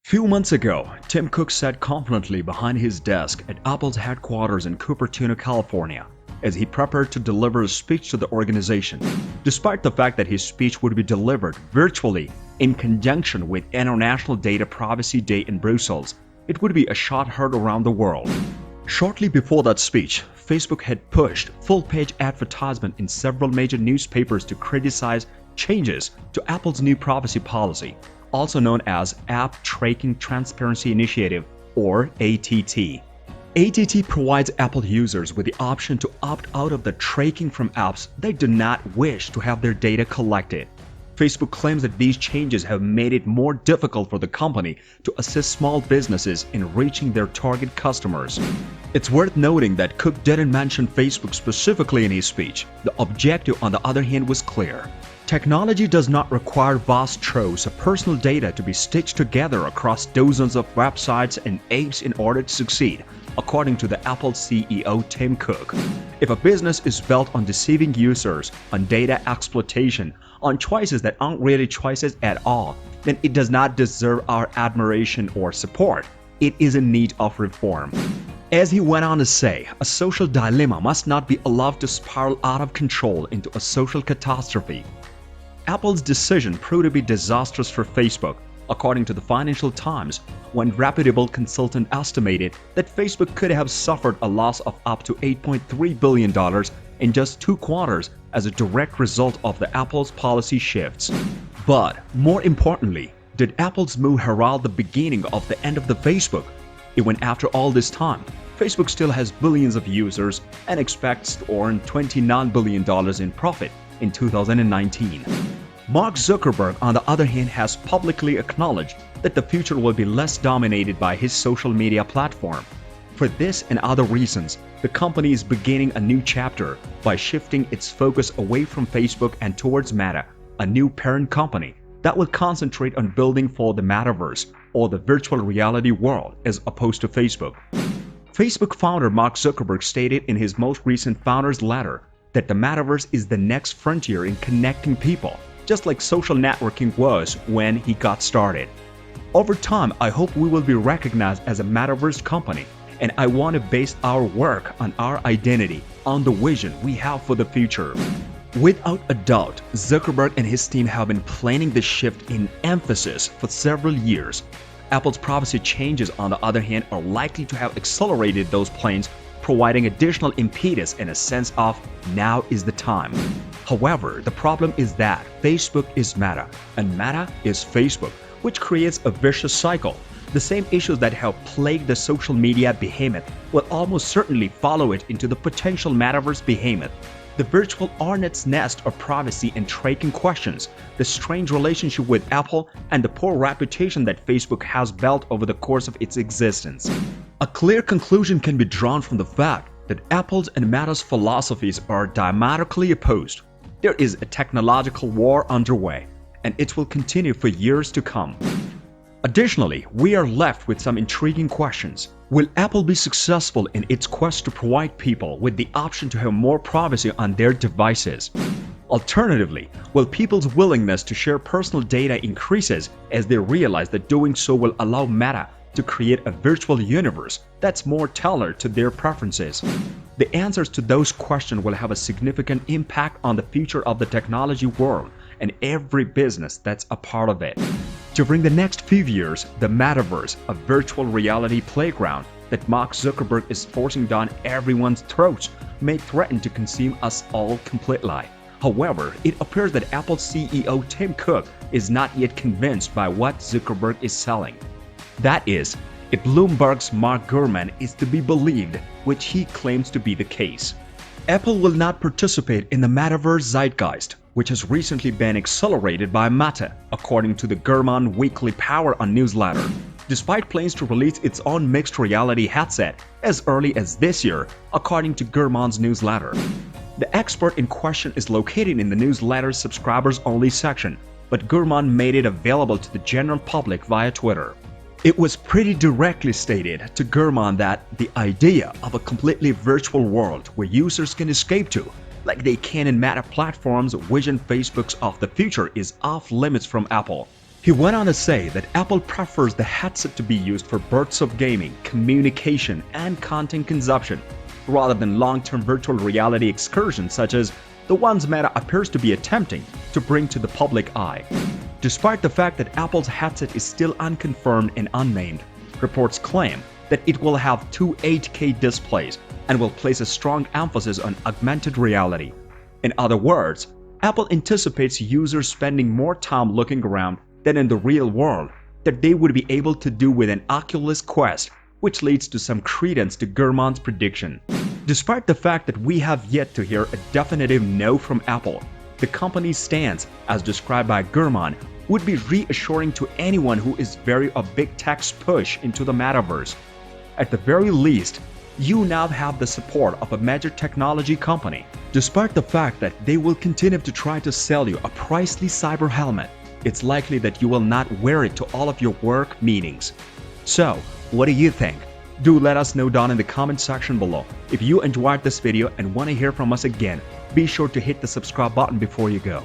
Few months ago, Tim Cook sat confidently behind his desk at Apple's headquarters in Cupertino, California, as he prepared to deliver a speech to the organization. Despite the fact that his speech would be delivered virtually in conjunction with International Data Privacy Day in Brussels, it would be a shot heard around the world. Shortly before that speech, Facebook had pushed full-page advertisement in several major newspapers to criticize changes to Apple's new privacy policy, also known as App Tracking Transparency Initiative, or ATT. ATT provides Apple users with the option to opt out of the tracking from apps they do not wish to have their data collected. Facebook claims that these changes have made it more difficult for the company to assist small businesses in reaching their target customers. It's worth noting that Cook didn't mention Facebook specifically in his speech. The objective, on the other hand, was clear. Technology does not require vast troves of personal data to be stitched together across dozens of websites and apps in order to succeed, according to the Apple CEO Tim Cook. If a business is built on deceiving users, on data exploitation, on choices that aren't really choices at all, then it does not deserve our admiration or support. It is in need of reform. As he went on to say, a social dilemma must not be allowed to spiral out of control into a social catastrophe. Apple's decision proved to be disastrous for Facebook, according to the Financial Times, when reputable consultant estimated that Facebook could have suffered a loss of up to $8.3 billion in just 2 quarters as a direct result of the Apple's policy shifts. But more importantly, did Apple's move herald the beginning of the end of the Facebook? Even after all this time, Facebook still has billions of users and expects to earn $29 billion in profit in 2019. Mark Zuckerberg, on the other hand, has publicly acknowledged that the future will be less dominated by his social media platform. For this and other reasons, the company is beginning a new chapter by shifting its focus away from Facebook and towards Meta, a new parent company that will concentrate on building for the Metaverse, or the virtual reality world, as opposed to Facebook. Facebook founder Mark Zuckerberg stated in his most recent founder's letter that the Metaverse is the next frontier in connecting people, just like social networking was when he got started. Over time, I hope we will be recognized as a Metaverse company, and I want to base our work on our identity, on the vision we have for the future. Without a doubt, Zuckerberg and his team have been planning this shift in emphasis for several years. Apple's privacy changes, on the other hand, are likely to have accelerated those plans, providing additional impetus and a sense of now is the time. However, the problem is that Facebook is Meta, and Meta is Facebook, which creates a vicious cycle. The same issues that have plagued the social media behemoth will almost certainly follow it into the potential Metaverse behemoth. The virtual hornet's nest of privacy and tracking questions, the strange relationship with Apple, and the poor reputation that Facebook has built over the course of its existence. A clear conclusion can be drawn from the fact that Apple's and Meta's philosophies are diametrically opposed. There is a technological war underway, and it will continue for years to come. Additionally, we are left with some intriguing questions. Will Apple be successful in its quest to provide people with the option to have more privacy on their devices? Alternatively, will people's willingness to share personal data increases as they realize that doing so will allow Meta to create a virtual universe that's more tailored to their preferences? The answers to those questions will have a significant impact on the future of the technology world and every business that's a part of it. During the next few years, the Metaverse, a virtual reality playground that Mark Zuckerberg is forcing down everyone's throats, may threaten to consume us all completely. However, it appears that Apple CEO Tim Cook is not yet convinced by what Zuckerberg is selling. That is, if Bloomberg's Mark Gurman is to be believed, which he claims to be the case. Apple will not participate in the Metaverse zeitgeist, which has recently been accelerated by Meta, according to the Gurman Weekly Power On newsletter. Despite plans to release its own mixed reality headset as early as this year, according to Gurman's newsletter. The expert in question is located in the newsletter's subscribers-only section, but Gurman made it available to the general public via Twitter. It was pretty directly stated to Gurman that the idea of a completely virtual world where users can escape to, like they can in Meta platforms, vision Facebook's of the future, is off limits from Apple. He went on to say that Apple prefers the headset to be used for bursts of gaming, communication, and content consumption, rather than long-term virtual reality excursions such as the ones Meta appears to be attempting to bring to the public eye. Despite the fact that Apple's headset is still unconfirmed and unnamed, reports claim that it will have two 8K displays and will place a strong emphasis on augmented reality. In other words, Apple anticipates users spending more time looking around than in the real world that they would be able to do with an Oculus Quest, which leads to some credence to Gurman's prediction. Despite the fact that we have yet to hear a definitive no from Apple, the company's stance, as described by Gurman, would be reassuring to anyone who is wary of big tech's push into the metaverse. At the very least, you now have the support of a major technology company. Despite the fact that they will continue to try to sell you a pricey cyber helmet, it's likely that you will not wear it to all of your work meetings. So, what do you think? Do let us know down in the comment section below. If you enjoyed this video and want to hear from us again, be sure to hit the subscribe button before you go.